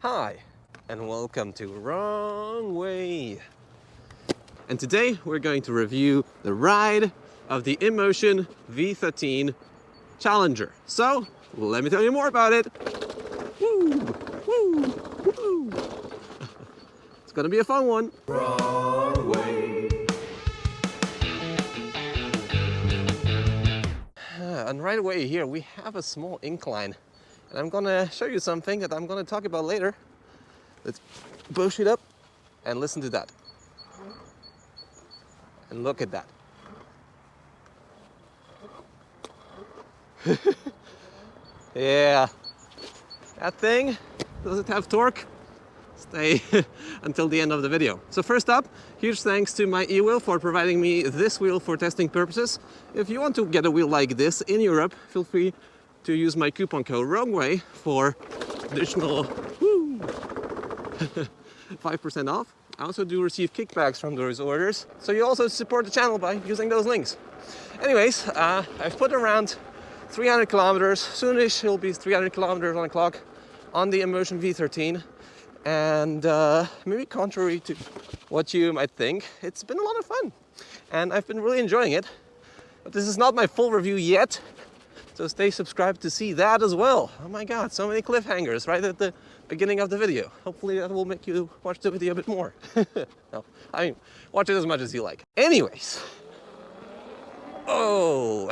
Hi, and welcome to Wrong Way. And today we're going to review the ride of the InMotion V13 Challenger. So, let me tell you more about it. Woo, woo, woo. It's gonna be a fun one. Wrong Way. And right away here we have a small incline. And I'm gonna show you something that I'm gonna talk about later. Let's push it up and listen to that. And look at that. Yeah, that thing, does it have torque? Stay until the end of the video. So first up, huge thanks to my e-wheel for providing me this wheel for testing purposes. If you want to get a wheel like this in Europe, feel free to use my coupon code wrongway for additional 5% off. I also do receive kickbacks from those orders, so you also support the channel by using those links. Anyways, I've put around 300 kilometers, soonish it'll be 300 kilometers on the clock on the InMotion V13, and maybe contrary to what you might think, it's been a lot of fun, and I've been really enjoying it. But this is not my full review yet. So stay subscribed to see that as well. Oh my god, so many cliffhangers right at the beginning of the video. Hopefully that will make you watch the video a bit more. No, I mean, watch it as much as you like. Anyways. Oh,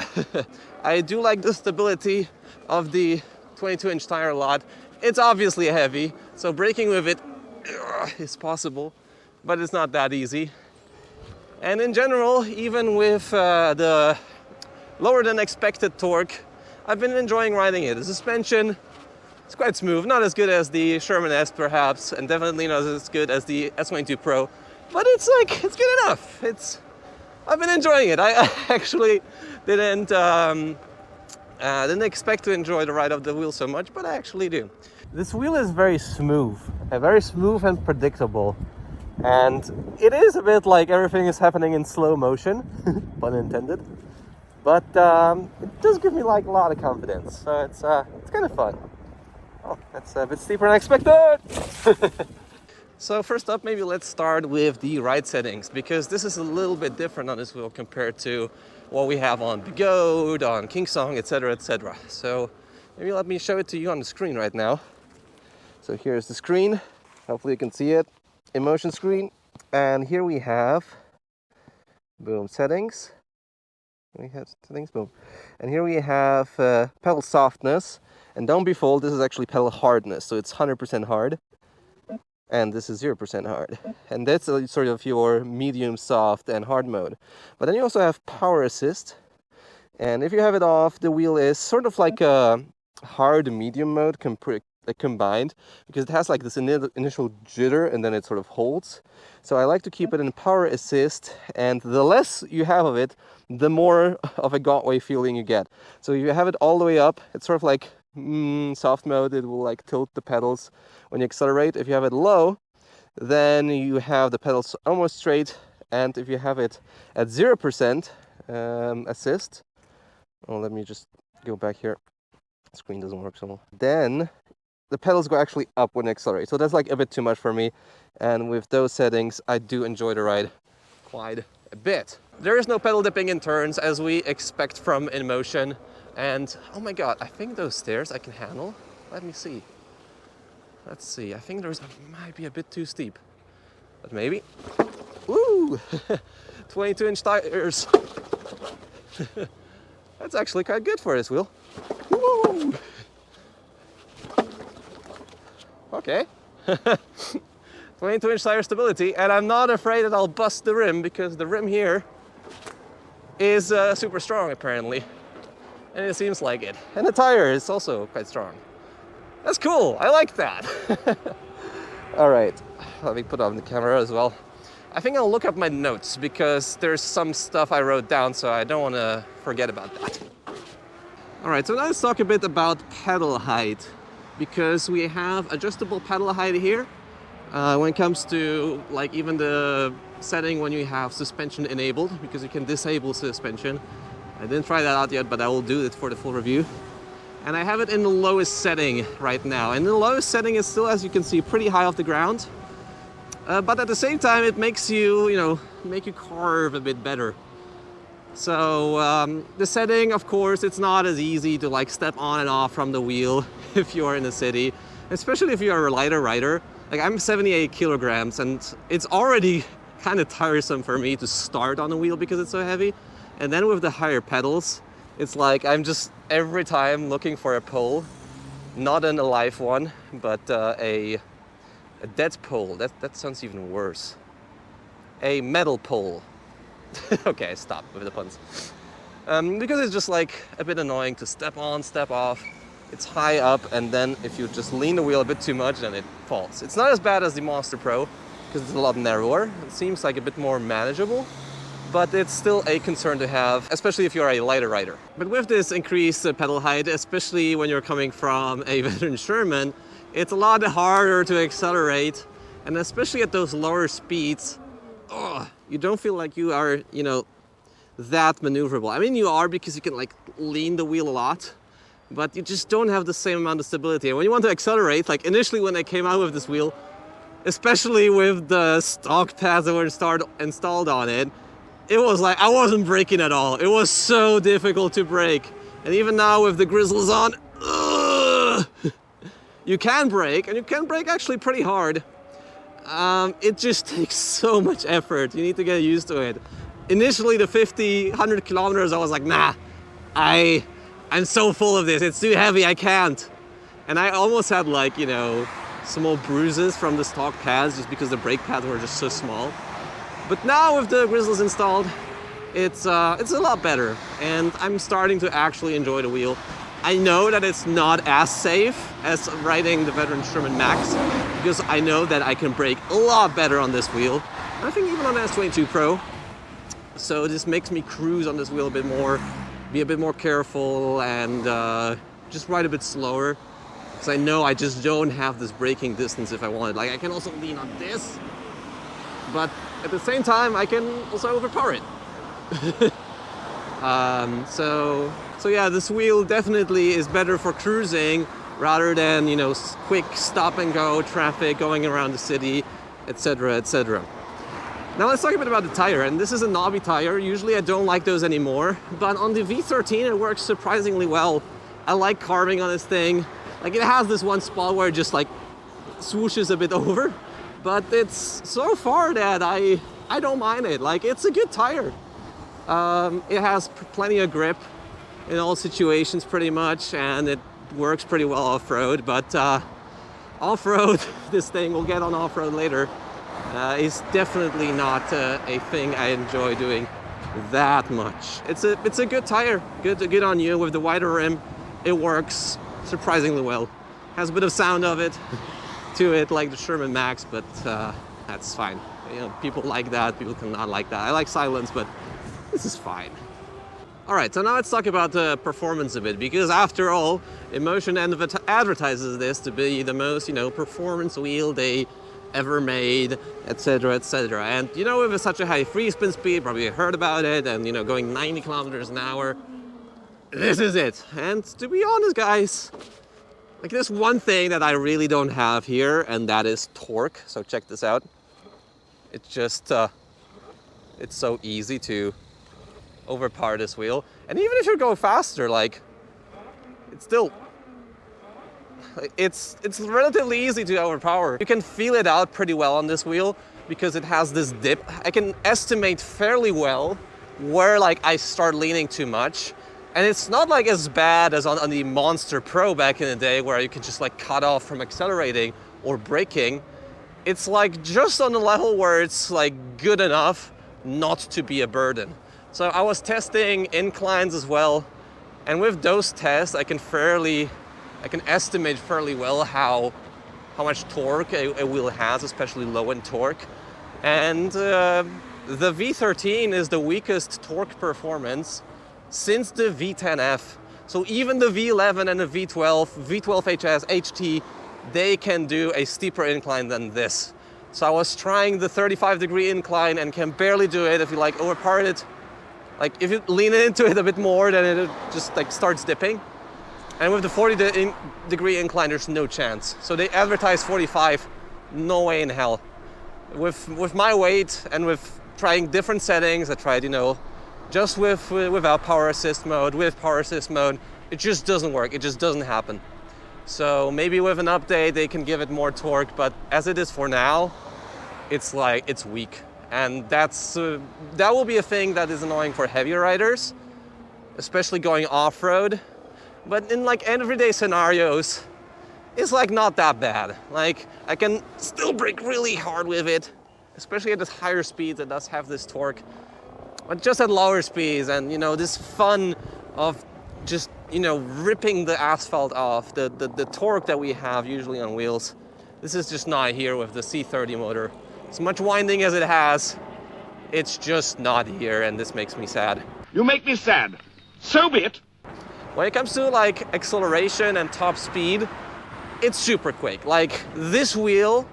I do like the stability of the 22-inch tire a lot. It's obviously heavy, so braking with it is possible, but it's not that easy. And in general, even with the lower than expected torque, I've been enjoying riding it. The suspension is quite smooth, not as good as the Sherman S perhaps, and definitely not as good as the S22 Pro, but it's good enough. I've been enjoying it. I actually didn't expect to enjoy the ride of the wheel so much, but I actually do. This wheel is very smooth and predictable, and it is a bit like everything is happening in slow motion, pun intended. But it does give me like a lot of confidence, so it's kind of fun. Oh, that's a bit steeper than I expected. So first up, maybe let's start with the ride settings, because this is a little bit different on this wheel compared to what we have on the Goat, on Kingsong, etc., etc. So maybe let me show it to you on the screen right now. So here's the screen. Hopefully you can see it. InMotion screen, and here we have boom settings. We have settings, boom. And here we have pedal softness. And don't be fooled, this is actually pedal hardness. So it's 100% hard. And this is 0% hard. And that's sort of your medium, soft, and hard mode. But then you also have power assist. And if you have it off, the wheel is sort of like a hard medium mode combined, because it has like this initial jitter and then it sort of holds. So I like to keep it in power assist, and the less you have of it, the more of a Guads feeling you get. So if you have it all the way up, it's sort of like soft mode. It will like tilt the pedals when you accelerate. If you have it low, then you have the pedals almost straight, and if you have it at 0% assist, oh, let me just go back here. The screen doesn't work so well. Then the pedals go actually up when you accelerate, so that's like a bit too much for me. And with those settings, I do enjoy the ride quite a bit. There is no pedal dipping in turns as we expect from InMotion. And oh my god, I think those stairs I can handle. Let me see. Let's see, I think those might be a bit too steep. But maybe. Woo! 22-inch tires. That's actually quite good for this wheel. Woo! Okay. 22-inch tire stability, and I'm not afraid that I'll bust the rim, because the rim here is super strong apparently, and it seems like it. And the tire is also quite strong. That's cool, I like that. All right, let me put on the camera as well. I think I'll look up my notes, because there's some stuff I wrote down, so I don't want to forget about that. All right, so now let's talk a bit about pedal height, because we have adjustable pedal height here. When it comes to like even the setting when you have suspension enabled, because you can disable suspension. I didn't try that out yet, but I will do it for the full review. And I have it in the lowest setting right now. And the lowest setting is still, as you can see, pretty high off the ground. But at the same time, it makes you, make you carve a bit better. So the setting, of course, it's not as easy to like step on and off from the wheel if you're in the city, especially if you're a lighter rider. Like I'm 78 kilograms and it's already kind of tiresome for me to start on the wheel because it's so heavy. And then with the higher pedals, it's like I'm just every time looking for a pole, not an alive one, but a dead pole. That sounds even worse. A metal pole. Okay, stop with the puns. Because it's just like a bit annoying to step on, step off. It's high up, and then if you just lean the wheel a bit too much, then it falls. It's not as bad as the Monster Pro, because it's a lot narrower. It seems like a bit more manageable, but it's still a concern to have, especially if you're a lighter rider. But with this increased pedal height, especially when you're coming from a veteran Sherman, it's a lot harder to accelerate, and especially at those lower speeds, you don't feel like you are, that maneuverable. I mean, you are because you can like lean the wheel a lot, but you just don't have the same amount of stability. And when you want to accelerate, like initially when I came out with this wheel, especially with the stock pads that were installed on it, it was like I wasn't braking at all. It was so difficult to brake. And even now with the grizzles on, you can brake, and you can brake actually pretty hard. It just takes so much effort. You need to get used to it. Initially, the 100 kilometers, I was like, nah, I'm so full of this. It's too heavy, I can't. And I almost had like, small bruises from the stock pads just because the brake pads were just so small. But now with the grizzles installed, it's a lot better, and I'm starting to actually enjoy the wheel. I know that it's not as safe as riding the veteran Sherman Max, because I know that I can brake a lot better on this wheel. And I think even on the S22 Pro. So this makes me cruise on this wheel a bit more, be a bit more careful, and just ride a bit slower. Because I know I just don't have this braking distance if I wanted. Like I can also lean on this, but at the same time I can also overpower it. So yeah, this wheel definitely is better for cruising rather than, quick stop and go traffic going around the city, etc., etc. Now let's talk a bit about the tire, and this is a knobby tire. Usually I don't like those anymore, but on the V13 it works surprisingly well. I like carving on this thing. Like it has this one spot where it just like swooshes a bit over, but it's so far that I don't mind it. Like it's a good tire. It has plenty of grip in all situations pretty much, and it works pretty well off-road, but off-road, this thing we'll get on off-road later, is definitely not a thing I enjoy doing that much. It's a good tire, good on you. With the wider rim, it works surprisingly well. Has a bit of sound of it to it, like the Sherman Max, but that's fine. People like that, people cannot like that. I like silence, but this is fine. All right, so now let's talk about the performance a bit, because after all, InMotion advertises this to be the most, performance wheel they ever made, etc., etc. And with such a high free spin speed, probably heard about it, and going 90 kilometers an hour, this is it. And to be honest, guys, like there's one thing that I really don't have here, and that is torque. So check this out. It's just, it's so easy to overpower this wheel, and even if you go faster, like it's relatively easy to overpower. You can feel it out pretty well on this wheel because it has this dip. I can estimate fairly well where like I start leaning too much, and it's not like as bad as on the Monster Pro back in the day where you could just like cut off from accelerating or braking. It's like just on the level where it's like good enough not to be a burden. So I was testing inclines as well, and with those tests I can estimate fairly well how much torque a wheel has, especially low end torque. And the V13 is the weakest torque performance since the V10F. So even the V11 and the V12, V12HS, HT, they can do a steeper incline than this. So I was trying the 35-degree incline and can barely do it. If you like overpower it, like if you lean into it a bit more, then it just like starts dipping. And with the 40-degree incline, there's no chance. So they advertise 45, no way in hell. With my weight and with trying different settings, I tried, you know, just without power assist mode, with power assist mode, it just doesn't work. It just doesn't happen. So maybe with an update, they can give it more torque, but as it is for now, it's like, it's weak. And that will be a thing that is annoying for heavier riders, especially going off-road. But in like everyday scenarios, it's like not that bad. Like I can still brake really hard with it, especially at this higher speeds. It does have this torque, but just at lower speeds, and you know, this fun of just, you know, ripping the asphalt off, the torque that we have usually on wheels, this is just not here with the C30 motor. As much winding as it has, it's just not here, and this makes me sad. You make me sad. So be it. When it comes to like acceleration and top speed, it's super quick. Like this wheel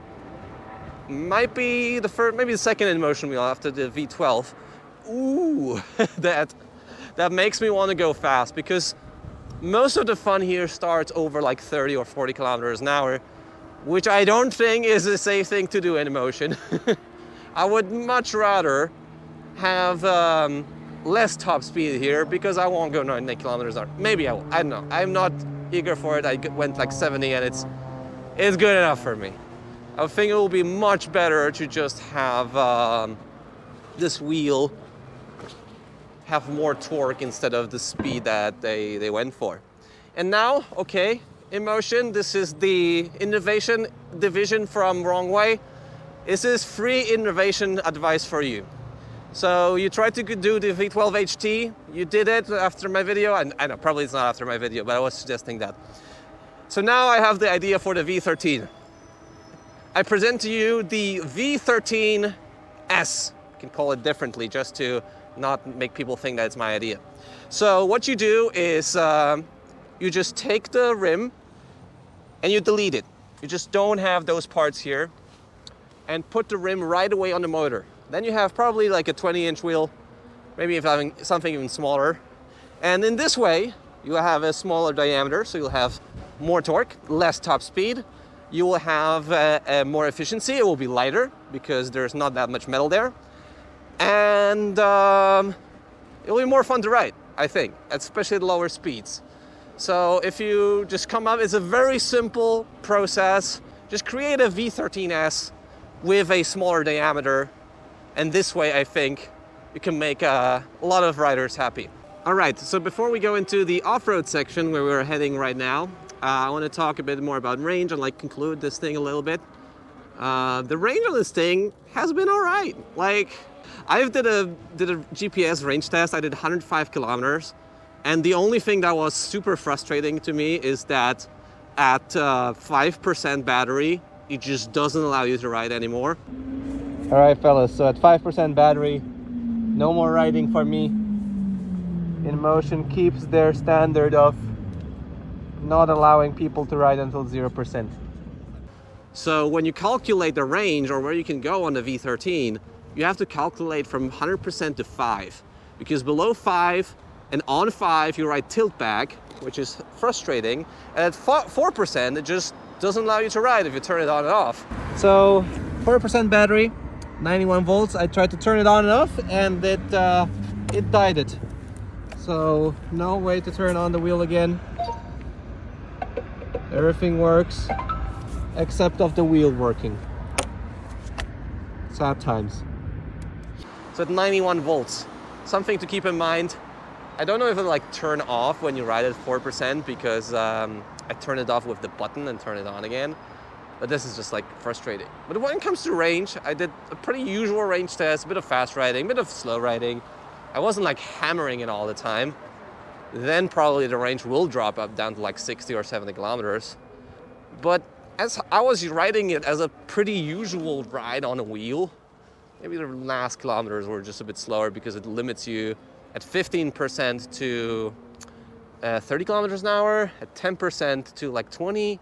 might be the first, maybe the second InMotion wheel after the V12. Ooh, that makes me want to go fast, because most of the fun here starts over like 30 or 40 kilometers an hour, which I don't think is a safe thing to do in InMotion. I would much rather have less top speed here, because I won't go 90 kilometers an hour. Maybe I will, I don't know. I'm not eager for it. I went like 70 and it's good enough for me. I think it will be much better to just have this wheel have more torque instead of the speed that they went for. And now, okay, InMotion, this is the innovation division from Wrongway. This is free innovation advice for you. So you tried to do the V12 HT, you did it after my video, and I know probably it's not after my video, but I was suggesting that. So now I have the idea for the V13. I present to you the V13S. You can call it differently just to not make people think that it's my idea. So what you do is you just take the rim and you delete it. You just don't have those parts here, and put the rim right away on the motor. Then you have probably like a 20-inch wheel, maybe if having something even smaller. And in this way, you will have a smaller diameter, so you'll have more torque, less top speed. You will have more efficiency. It will be lighter because there's not that much metal there. And it will be more fun to ride, I think, especially at lower speeds. So if you just come up, it's a very simple process. Just create a V13S with a smaller diameter. And this way, I think, you can make a lot of riders happy. All right, so before we go into the off-road section where we're heading right now, I want to talk a bit more about range and like conclude this thing a little bit. The range on this thing has been all right. Like, I did a GPS range test. I did 105 kilometers. And the only thing that was super frustrating to me is that at 5% battery, it just doesn't allow you to ride anymore. All right, fellas, so at 5% battery, no more riding for me. InMotion keeps their standard of not allowing people to ride until 0%. So when you calculate the range or where you can go on the V13, you have to calculate from 100% to 5. Because below 5 and on 5, you ride tilt back, which is frustrating. And at 4%, it just doesn't allow you to ride if you turn it on and off. So 4% battery, 91 volts. I tried to turn it on and off, and it died it. So no way to turn on the wheel again. Everything works except of the wheel working. Sad times. So at 91 volts, something to keep in mind. I don't know if it'll like turn off when you ride at 4% because I turn it off with the button and turn it on again. But this is just like frustrating. But when it comes to range, I did a pretty usual range test, a bit of fast riding, a bit of slow riding. I wasn't like hammering it all the time. Then probably the range will drop up down to like 60 or 70 kilometers. But as I was riding it as a pretty usual ride on a wheel, maybe the last kilometers were just a bit slower because it limits you at 15% to 30 kilometers an hour, at 10% to like 20,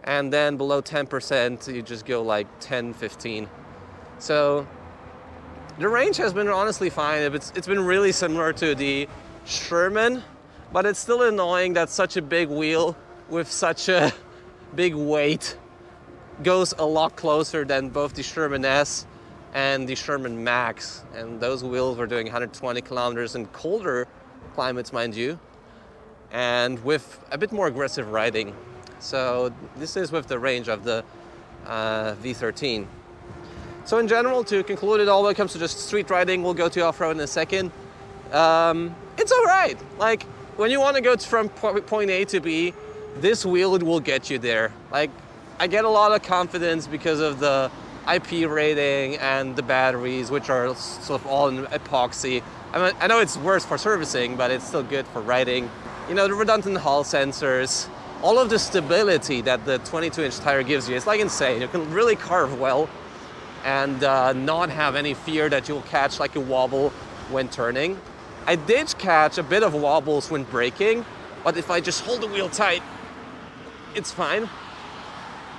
and then below 10% you just go like 10, 15. So the range has been honestly fine. It's been really similar to the Sherman. but it's still annoying that such a big wheel with such a big weight goes a lot closer than both the Sherman S and the Sherman Max. And those wheels were doing 120 kilometers in colder climates, mind you, and with a bit more aggressive riding. So this is with the range of the V13. So in general, to conclude it all when it comes to just street riding, we'll go to off-road in a second. It's all right. Like, when you want to go from point A to B, this wheel will get you there. Like, I get a lot of confidence because of the IP rating and the batteries, which are sort of all in epoxy. I mean, I know it's worse for servicing, but it's still good for riding. You know, the redundant hull sensors, all of the stability that the 22-inch tire gives you, it's like insane. You can really carve well and not have any fear that you'll catch like a wobble when turning. I did catch a bit of wobbles when braking, but if I just hold the wheel tight, it's fine.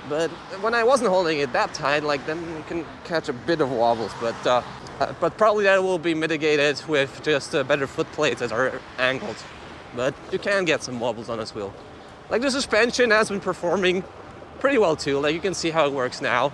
But when I wasn't holding it that tight, like, then you can catch a bit of wobbles, but probably that will be mitigated with just better foot plates that are angled. But you can get some wobbles on this wheel. Like, the suspension has been performing pretty well too. Like, you can see how it works now.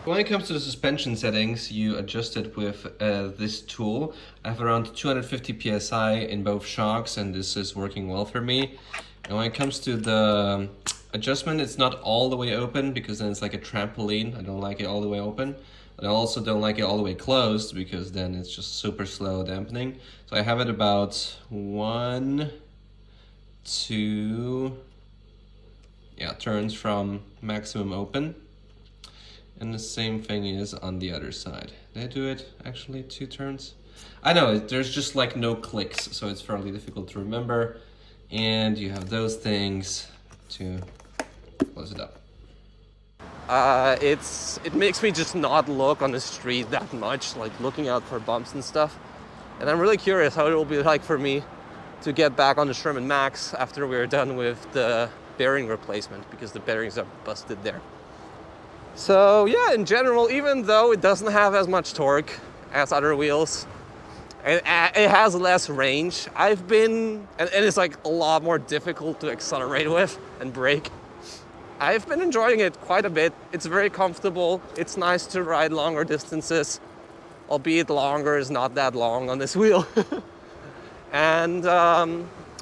When it comes to the suspension settings, you adjust it with this tool. I have around 250 psi in both shocks, and this is working well for me. And when it comes to the adjustment, it's not all the way open, because then it's like a trampoline. I don't like it all the way open. But I also don't like it all the way closed, because then it's just super slow dampening. So I have it about 1, 2, turns from maximum open. And the same thing is on the other side. Did I do it actually 2 turns? I know, there's just like no clicks, so it's fairly difficult to remember. And you have those things to close it up. It makes me just not look on the street that much, like looking out for bumps and stuff. And I'm really curious how it will be like for me to get back on the Sherman Max after we're done with the bearing replacement, because the bearings are busted there. So yeah, in general, even though it doesn't have as much torque as other wheels, it has less range, and it's like a lot more difficult to accelerate with and brake. I've been enjoying it quite a bit. It's very comfortable. It's nice to ride longer distances, albeit longer is not that long on this wheel. And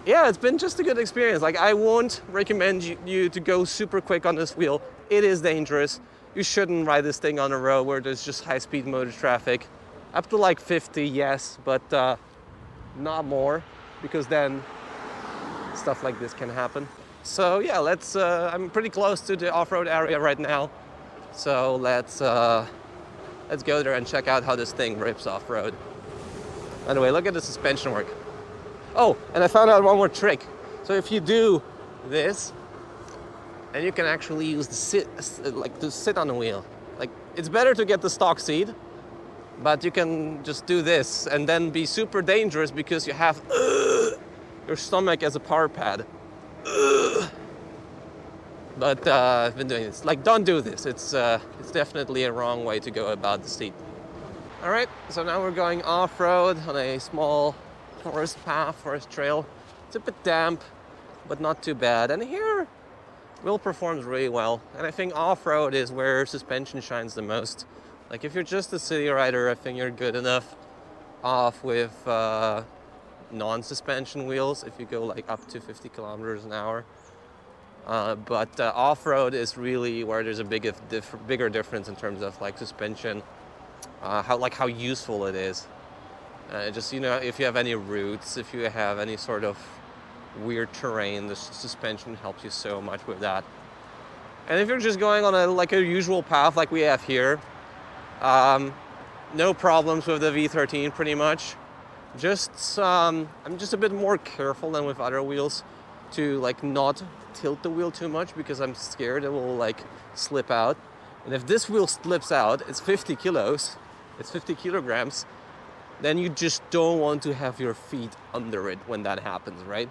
yeah, it's been just a good experience. Like, I won't recommend you to go super quick on this wheel. It is dangerous. You shouldn't ride this thing on a road where there's just high-speed motor traffic. Up to like 50, yes, but not more, because then stuff like this can happen. So yeah, I'm pretty close to the off-road area right now. So let's go there and check out how this thing rips off-road. Anyway, look at the suspension work. Oh, and I found out one more trick. So if you do this, and you can actually use to sit on the wheel. Like, it's better to get the stock seat, but you can just do this and then be super dangerous because you have your stomach as a power pad. But I've been doing this. Like, don't do this. It's definitely a wrong way to go about the seat. All right, so now we're going off-road on a small forest trail. It's a bit damp, but not too bad. And here, wheel performs really well. And I think off-road is where suspension shines the most. Like, if you're just a city rider, I think you're good enough off with non-suspension wheels if you go like up to 50 kilometers an hour. But off-road is really where there's a bigger difference in terms of like suspension, how useful it is. Just, you know, if you have any roots, if you have any sort of weird terrain, the suspension helps you so much with that. And if you're just going on a usual path like we have here, no problems with the V13 pretty much. Just I'm just a bit more careful than with other wheels to like not tilt the wheel too much, because I'm scared it will like slip out. And if this wheel slips out, it's 50 kilograms, then you just don't want to have your feet under it when that happens, right?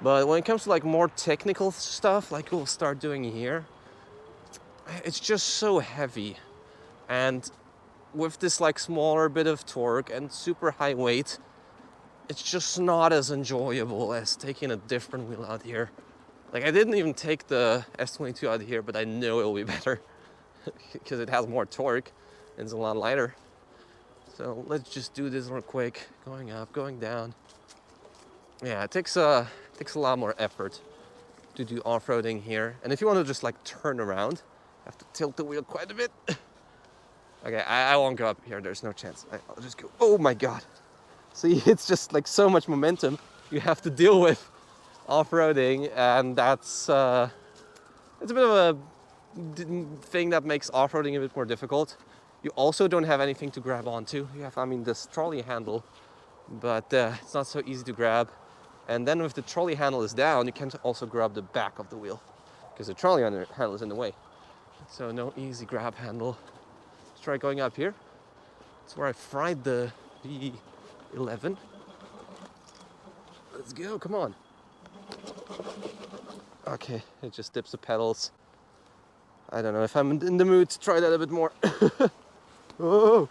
But when it comes to like more technical stuff, like we'll start doing here, it's just so heavy. And with this like smaller bit of torque and super high weight, it's just not as enjoyable as taking a different wheel out here. Like, I didn't even take the S22 out here, but I know it'll be better because it has more torque and it's a lot lighter. So let's just do this real quick. Going up, going down. Yeah, it takes a lot more effort to do off-roading here. And if you want to just like turn around, you have to tilt the wheel quite a bit. Okay, I won't go up here. There's no chance. I'll just go. Oh my God. See, it's just like so much momentum you have to deal with off-roading, and that's it's a bit of a thing that makes off-roading a bit more difficult. You also don't have anything to grab onto. You have, I mean, this trolley handle, but it's not so easy to grab. And then if the trolley handle is down, you can't also grab the back of the wheel because the trolley handle is in the way. So no easy grab handle. Let's try going up here. That's where I fried the V11. Let's go, come on. Okay, it just dips the pedals. I don't know if I'm in the mood to try that a bit more. Oh,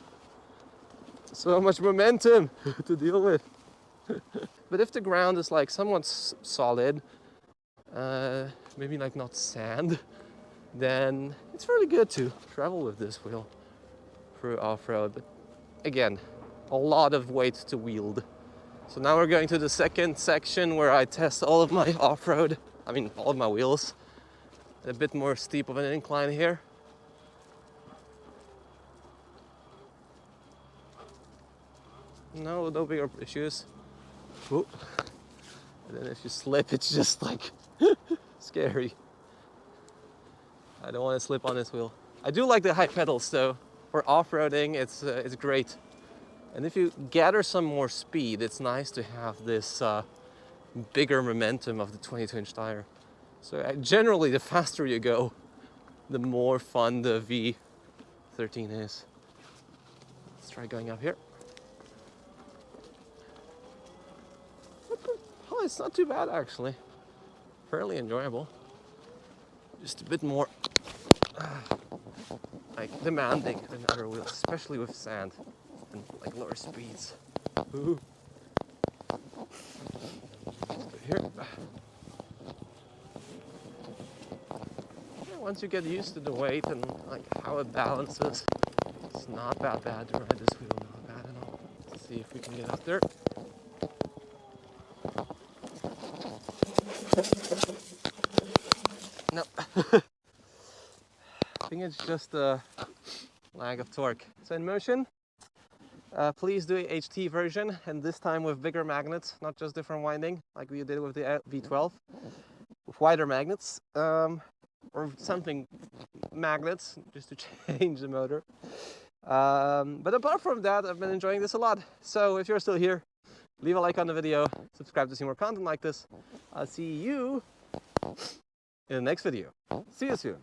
so much momentum to deal with. But if the ground is like somewhat solid, maybe like not sand, then it's really good to travel with this wheel through off-road. But again, a lot of weight to wield. So now we're going to the second section where I test all of my off-road, all of my wheels. A bit more steep of an incline here. No bigger issues. Ooh. And then if you slip, it's just like scary. I don't want to slip on this wheel. I do like the high pedals though. For off-roading, it's great. And if you gather some more speed, it's nice to have this bigger momentum of the 22-inch tire. So generally, the faster you go, the more fun the V13 is. Let's try going up here. Oh, it's not too bad actually. Fairly enjoyable. Just a bit more like demanding than other wheels, especially with sand and like lower speeds. Ooh. Here. Yeah, once you get used to the weight and like how it balances, it's not that bad to ride this wheel. Not bad at all. Let's see if we can get up there. No. I think it's just a lag of torque. So InMotion, please do a HT version, and this time with bigger magnets, not just different winding like we did with the V12, with wider magnets, or something magnets just to change the motor. But apart from that, I've been enjoying this a lot. So if you're still here, leave a like on the video, subscribe to see more content like this. I'll see you in the next video. See you soon.